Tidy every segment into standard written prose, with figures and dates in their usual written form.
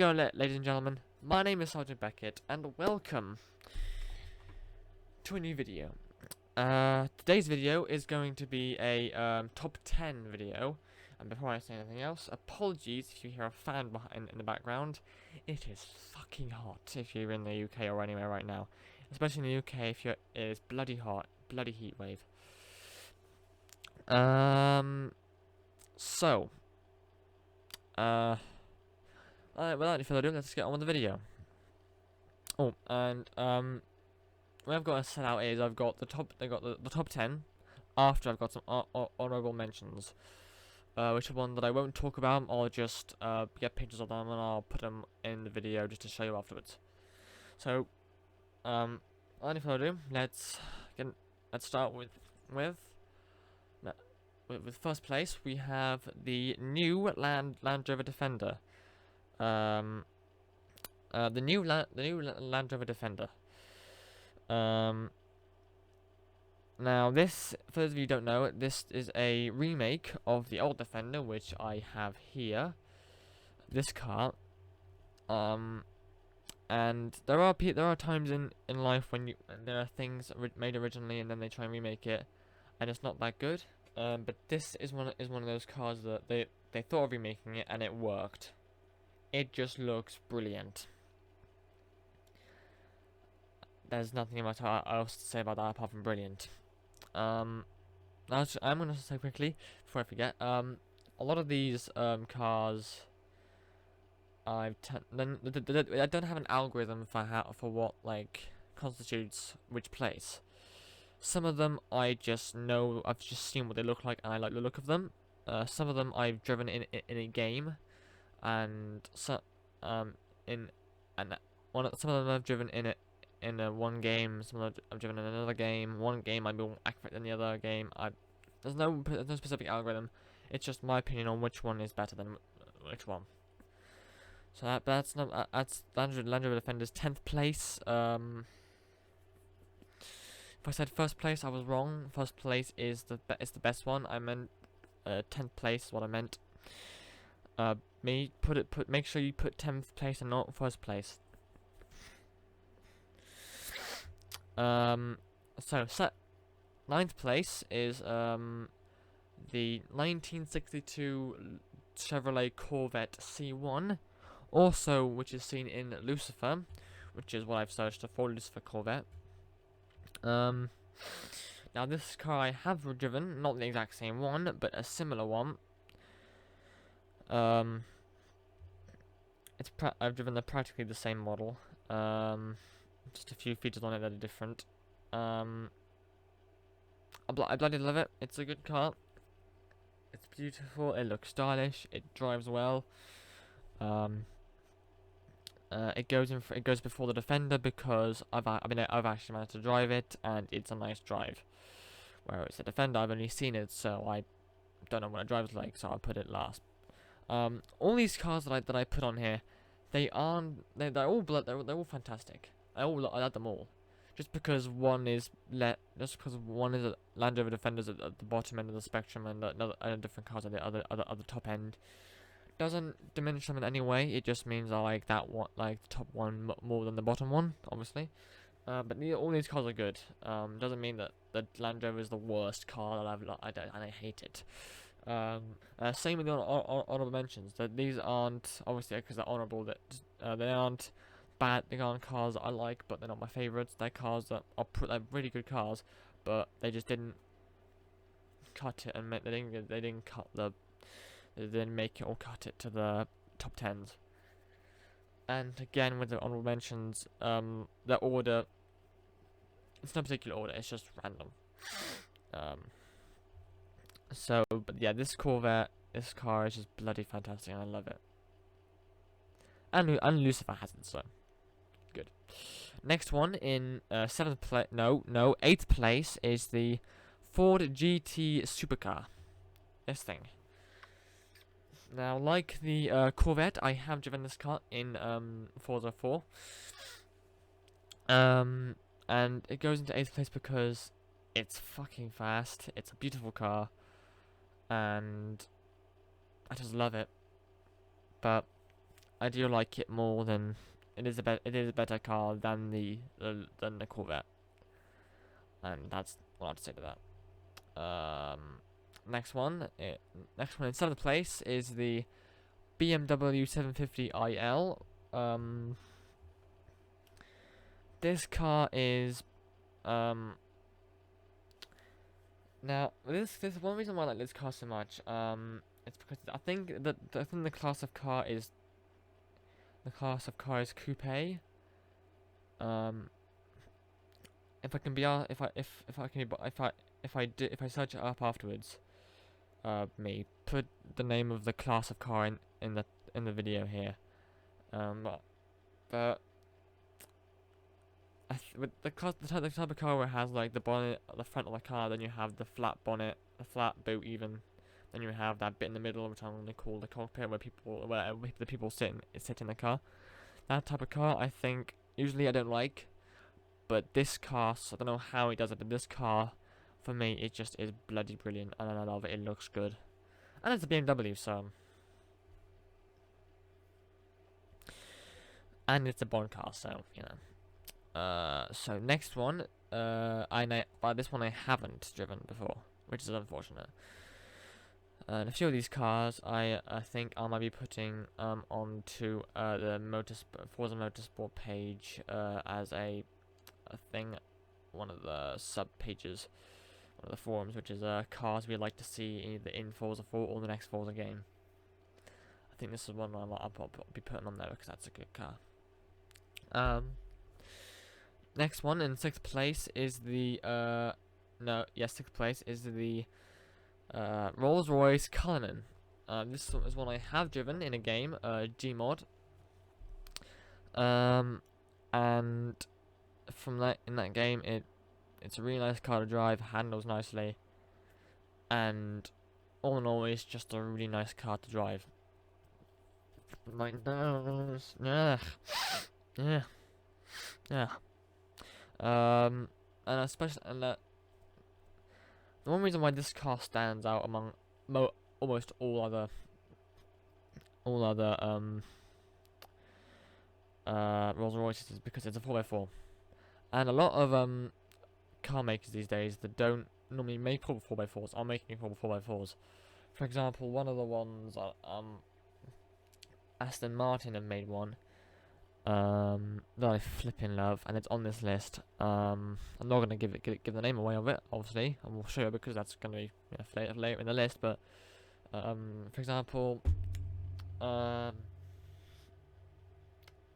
Hello, ladies and gentlemen. My name is Sergeant Beckett, and welcome to a new video. Today's video is going to be a top 10 video. And before I say anything else, apologies if you hear a fan in the background. It is fucking hot if you're in the UK or anywhere right now. Especially in the UK if it is bloody hot, bloody heat wave. Without any further ado, let's get on with the video. Oh, and what I've got to set out is I've got the top 10 after I've got some honorable mentions. Which are one that I won't talk about. I'll just get pictures of them and I'll put them in the video just to show you afterwards. So, without any further ado, let's start with first place. We have the new Land Rover Defender. The new Land Rover Defender. Now this, for those of you who don't know, this is a remake of the old Defender, which I have here. This car. And there are times in life when there are things made originally and then they try and remake it, and it's not that good. But this is one of those cars that they thought of remaking it and it worked. It just looks brilliant. There's nothing much else to say about that apart from brilliant. I'm gonna say quickly before I forget. A lot of these cars, I don't have an algorithm for what like constitutes which place. Some of them I just know, I've just seen what they look like and I like the look of them. Some of them I've driven in a game, and some of them I've driven in one game. Some of them I've driven in another game. One game might be more accurate than the other game. There's no specific algorithm. It's just my opinion on which one is better than which one. So that's Land Rover Defender's 10th place. If I said first place, I was wrong. First place is the best one. I meant 10th place is what I meant. Make sure you put 10th place and not first place. So 9th place is the 1962 Chevrolet Corvette C1, also which is seen in Lucifer, which is what I've searched for, Lucifer Corvette. Now this car I have driven, not the exact same one, but a similar one. I've driven practically the same model. Just a few features on it that are different. I bloody love it. It's a good car. It's beautiful. It looks stylish. It drives well. It goes before the Defender because I've actually managed to drive it and it's a nice drive. Whereas the Defender, I've only seen it, so I don't know what it drives like, so I'll put it last. All these cars that I put on here, they're all fantastic. I like them all. Just because one is a Land Rover Defender's at the bottom end of the spectrum and different cars at the other top end, doesn't diminish them in any way. It just means I like that one, like the top one more than the bottom one, obviously. But all these cars are good. Doesn't mean that the Land Rover is the worst car that I hate it. Same with the honorable mentions. That these aren't, obviously because they're honorable, that they aren't bad. They aren't cars that I like, but they're not my favorites. They're cars that they're really good cars, but they just didn't cut it and they didn't make it or cut it to the top 10s. And again with the honorable mentions, the order, it's no particular order, it's just random. But yeah, this car is just bloody fantastic and I love it. And Lucifer has it, so good. Next one in 8th place is the Ford GT Supercar. This thing. Now, like the Corvette, I have driven this car in Forza 4. And it goes into 8th place because it's fucking fast. It's a beautiful car. And I just love it. But I do like it more than it is a better car than the Corvette, and that's what I have to say to that. Next one, in seventh place is the BMW 750iL. This car is now this one reason why I like this car so much. It's because I think the class of car is coupe. Um, if I can be if I can be if I search it up afterwards, me put the name of the class of car in the video here. But with the type of car where it has like the bonnet at the front of the car, then you have the flat bonnet, the flat boot even. Then you have that bit in the middle, which I'm gonna call the cockpit, where the people sit in the car. That type of car, I think, usually I don't like, but this car, so I don't know how it does it, but this car, for me, it just is bloody brilliant, and I love it. It looks good, and it's a BMW, so, and it's a Bond car, so you know. So next one, this one I haven't driven before, which is unfortunate. And a few of these cars, I think I might be putting onto the Forza Motorsport page as a thing, one of the sub pages, one of the forums, which is cars we'd like to see either in Forza 4 or the next Forza game. I think this is one I'll be putting on there because that's a good car. Next one in sixth place is the sixth place is the Rolls-Royce Cullinan. This is one I have driven in a game, Gmod. And in that game, it's a really nice car to drive, handles nicely, and all in all, it's just a really nice car to drive. My nose, yeah. And especially, the one reason why this car stands out among almost all other Rolls Royces is because it's a 4x4, and a lot of car makers these days that don't normally make proper 4x4s are making proper 4x4s. For example, one of the ones Aston Martin have made one that I flipping love, and it's on this list. I'm not gonna give the name away of it, obviously, and we'll show you because that's gonna be later in the list. But for example, a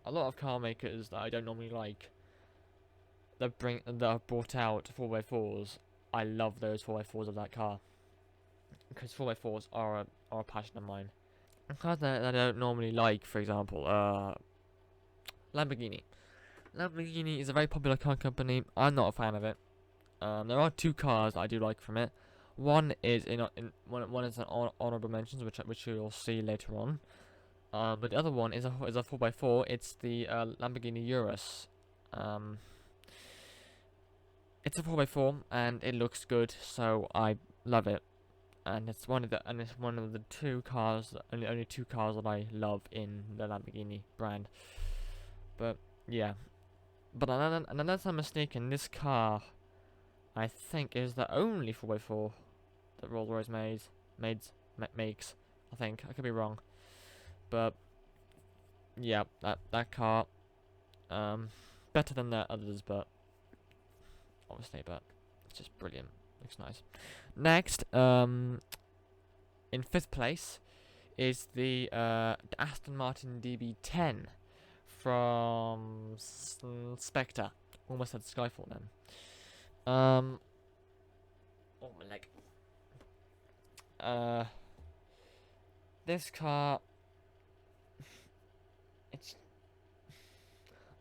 lot of car makers that I don't normally like that have brought out 4x4s. I love those 4x4s of that car because 4x4s are a passion of mine. And cars that I don't normally like, for example, Lamborghini. Lamborghini is a very popular car company. I'm not a fan of it. There are two cars that I do like from it. One is one is an honorable mentions, which you'll see later on. But the other one is a 4x4. It's the Lamborghini Urus. It's a 4x4 and it looks good, so I love it. And it's one of the two cars, only two cars that I love in the Lamborghini brand. But yeah, but unless I'm mistaken, this car, I think, is the only 4x4 that Rolls-Royce makes. I think I could be wrong, but yeah, that car, better than the others, but obviously, but it's just brilliant. Looks nice. Next, in fifth place, is the Aston Martin DB10 from Spectre. Almost said Skyfall then. Oh my leg. This car,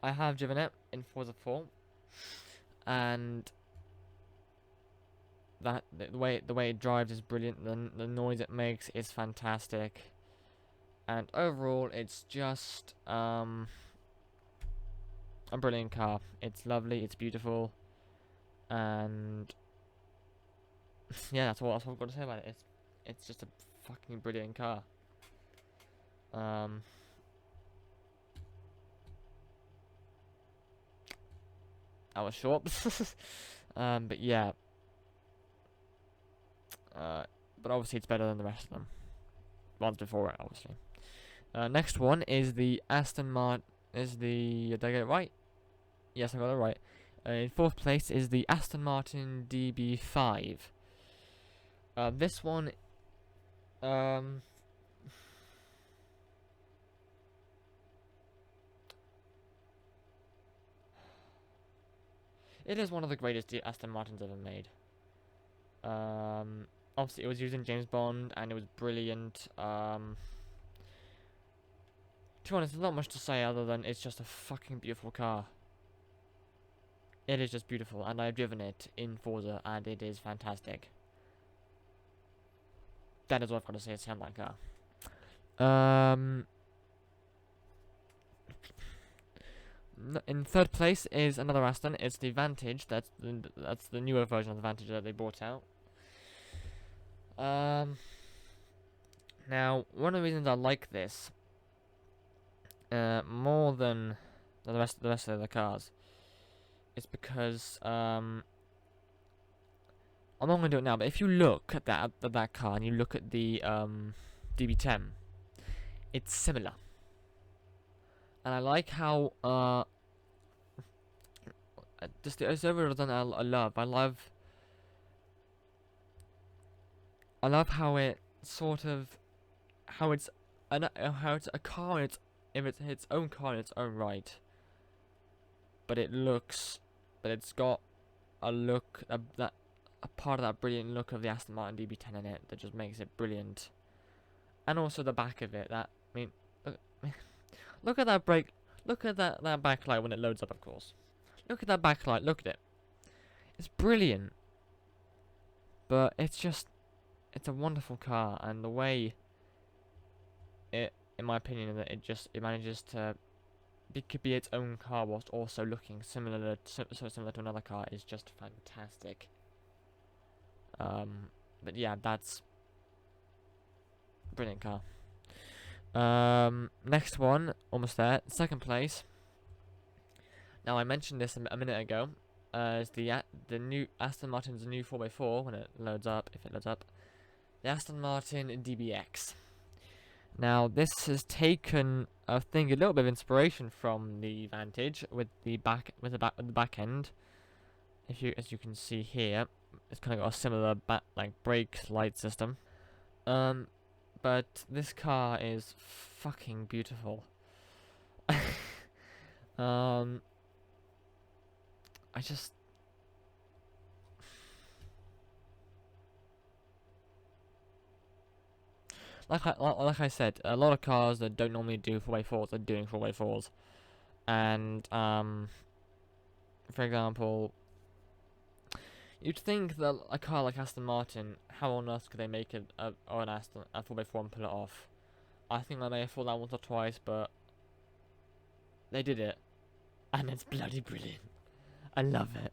I have driven it in Forza 4, and the way it drives is brilliant. The noise it makes is fantastic, and overall, it's just a brilliant car. It's lovely. It's beautiful, and yeah, that's what I've got to say about it. It's just a fucking brilliant car. I was short. But yeah. But obviously it's better than the rest of them. Ones before it, obviously. Next one is the Aston Martin. Did I get it right? Yes, I got it right. In fourth place is the Aston Martin DB5. This one, um, it is one of the greatest Aston Martins ever made. Obviously it was used in James Bond and it was brilliant. To be honest, there's not much to say other than it's just a fucking beautiful car. It is just beautiful, and I've driven it in Forza, and it is fantastic. That is what I've got to say about that car. In third place is another Aston. It's the Vantage. That's the newer version of the Vantage that they brought out. Now, one of the reasons I like this, more than the rest of the cars, is because I'm not going to do it now. But if you look at that car and you look at the DB10, it's similar. And I like how just the overall design I love. I love how it sort of how it's a car in its own car in its own right. But it's got a look a part of that brilliant look of the Aston Martin DB10 in it that just makes it brilliant. And also the back of it. Look at that brake. Look at that backlight when it loads up, of course. Look at that backlight. Look at it. It's brilliant. But it's a wonderful car, and the way it, in my opinion, that it manages to be its own car whilst also looking similar to another car is just fantastic. But yeah, that's a brilliant car. Next one, almost there. Second place. Now I mentioned this a minute ago. Is the new Aston Martin's new 4x4 when it loads up, if it loads up. The Aston Martin DBX. Now this has taken, I think, a little bit of inspiration from the Vantage with the back end. As you can see here, it's kind of got a similar brake light system. But this car is fucking beautiful. I just like I said, a lot of cars that don't normally do 4x4s are doing 4x4s, and for example, you'd think that a car like Aston Martin, how on earth could they make a 4x4 and pull it off? I think I may have thought that once or twice, but they did it, and it's bloody brilliant. I love it.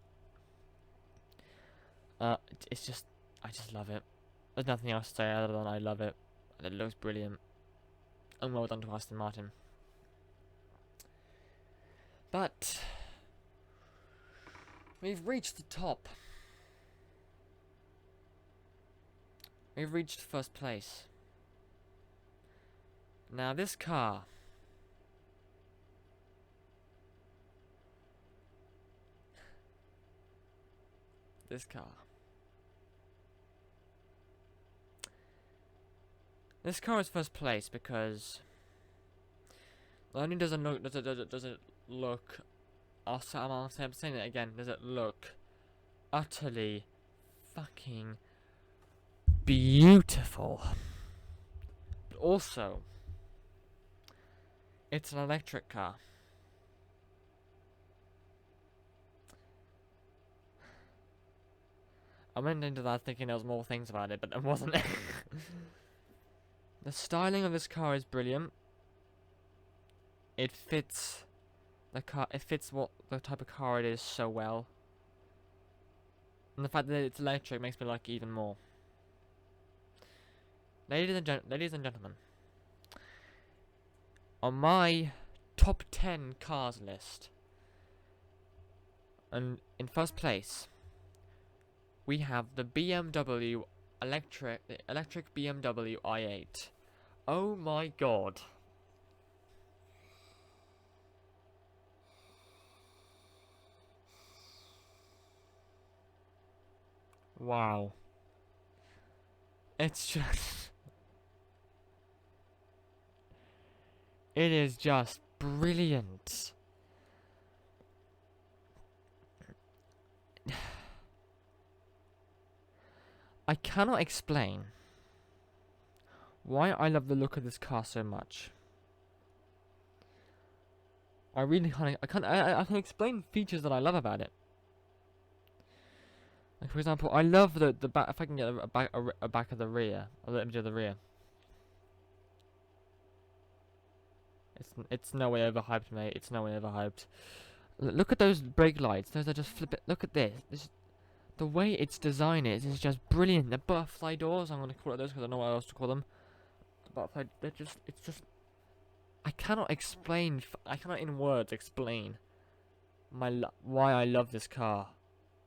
I just love it. There's nothing else to say other than I love it. It looks brilliant. And well done to Aston Martin. But we've reached the top. We've reached first place. Now this car, This car is first place because not only does it look, I'm saying it again, does it look utterly fucking beautiful, but also it's an electric car. I went into that thinking there was more things about it, but there wasn't. The styling of this car is brilliant. It fits the car. It fits what the type of car it is so well. And the fact that it's electric makes me like it even more. Ladies and gentlemen, on my top 10 cars list, And in first place, we have the BMW electric BMW i8. Oh my god. Wow. It's just... It is just brilliant. I cannot explain why I love the look of this car so much. I really can't. I can explain features that I love about it. Like, for example, I love the back. If I can get a back of the rear, a little image of the rear. It's no way overhyped, mate. It's no way overhyped. Look at those brake lights. Those are just flip it. Look at this. The way it's designed is just brilliant. The butterfly doors. I'm gonna call it those because I don't know what else to call them. The butterfly. It's just. I cannot explain. I cannot in words explain why I love this car.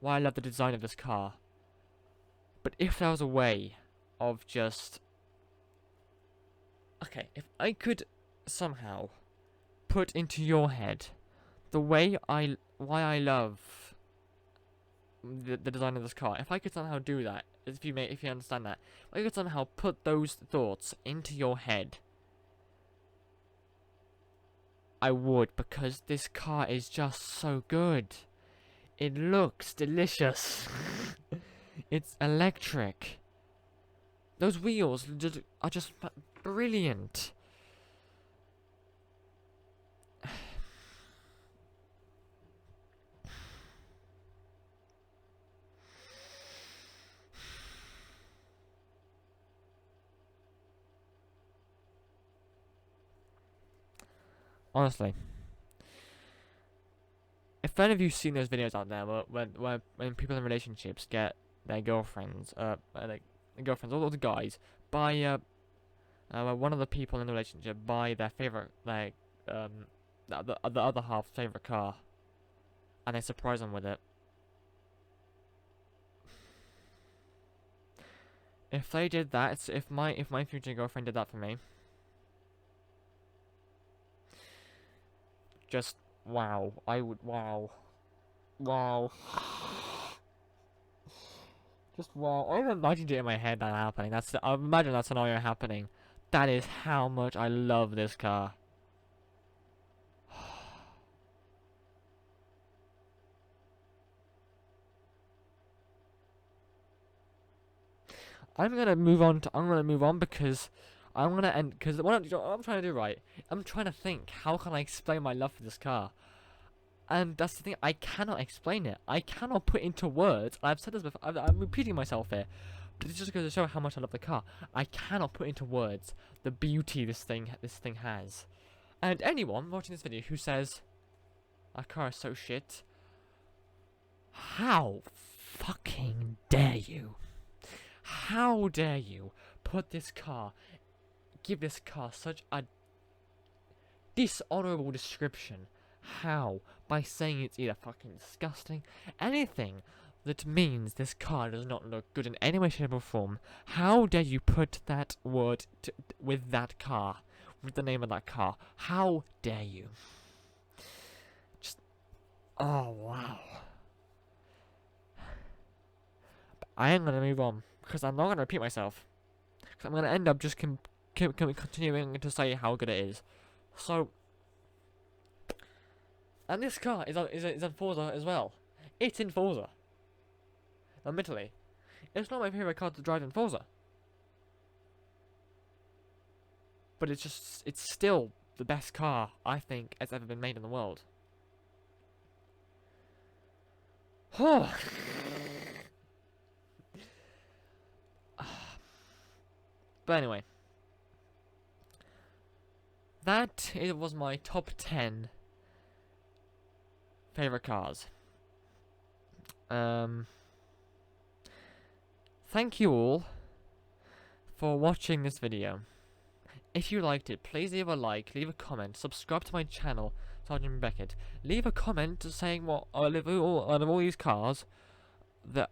Why I love the design of this car. But if there was a way of just... Okay, if I could somehow put into your head the way why I love the design of this car, if I could somehow do that, if you understand that, if I could somehow put those thoughts into your head, I would, because this car is just so good. It looks delicious. It's electric. Those wheels are just brilliant. Honestly. If any of you seen those videos out there when people in relationships get their girlfriends, like girlfriends, all the guys buy one of the people in the relationship buy their favorite, like the other half's favorite car, and they surprise them with it. If they did that, if my future girlfriend did that for me, just wow, I would wow. Just wow. I even imagined it in my head that happening. I imagine that scenario happening. That is how much I love this car. I'm gonna move on because I'm gonna end. Because what I'm trying to do, right? I'm trying to think. How can I explain my love for this car? And that's the thing. I cannot explain it. I cannot put into words. I've said this before. I'm repeating myself here. But it just goes to show how much I love the car. I cannot put into words the beauty this thing has. And anyone watching this video who says, "Our car is so shit," how fucking dare you? How dare you give this car such a dishonorable description? How? By saying it's either fucking disgusting, anything that means this car does not look good in any way, shape, or form. How dare you put that word with that car, with the name of that car? How dare you? Just, oh wow. But I am gonna move on because I'm not gonna repeat myself. Because I'm gonna end up just continuing to say how good it is. So. And this car is on Forza as well. It's in Forza. Admittedly, it's not my favourite car to drive in Forza. But it's still the best car I think has ever been made in the world. But anyway. It was my top 10 favorite cars. Thank you all for watching this video. If you liked it, please leave a like, leave a comment, subscribe to my channel Sergeant Beckett. Leave a comment saying what out of all these cars,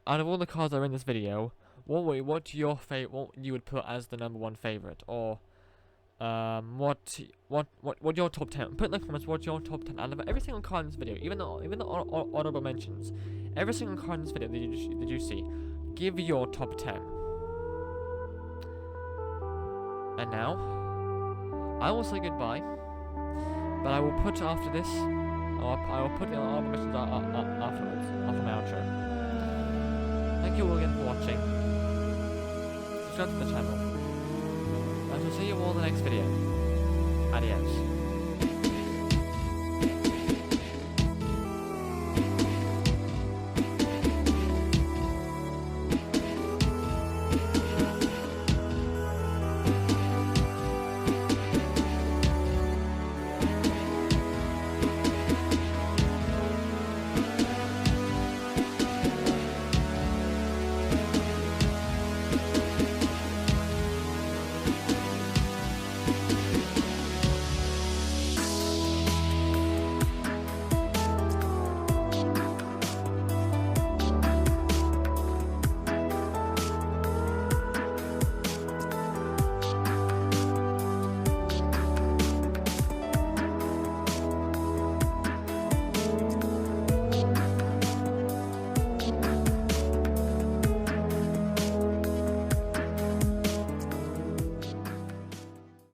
out of all the cars that are in this video, what you would put as the #1 favorite, or what your top 10? Put in the comments what your top 10 out of every single car in this video, even the honorable mentions, every single car in this video that you see. Give your top 10. And now, I will say goodbye, but I will put after this, I will put the honorable mentions afterwards, after my outro. Thank you all again for watching. Subscribe to the channel. I shall see you all in the next video. Adios.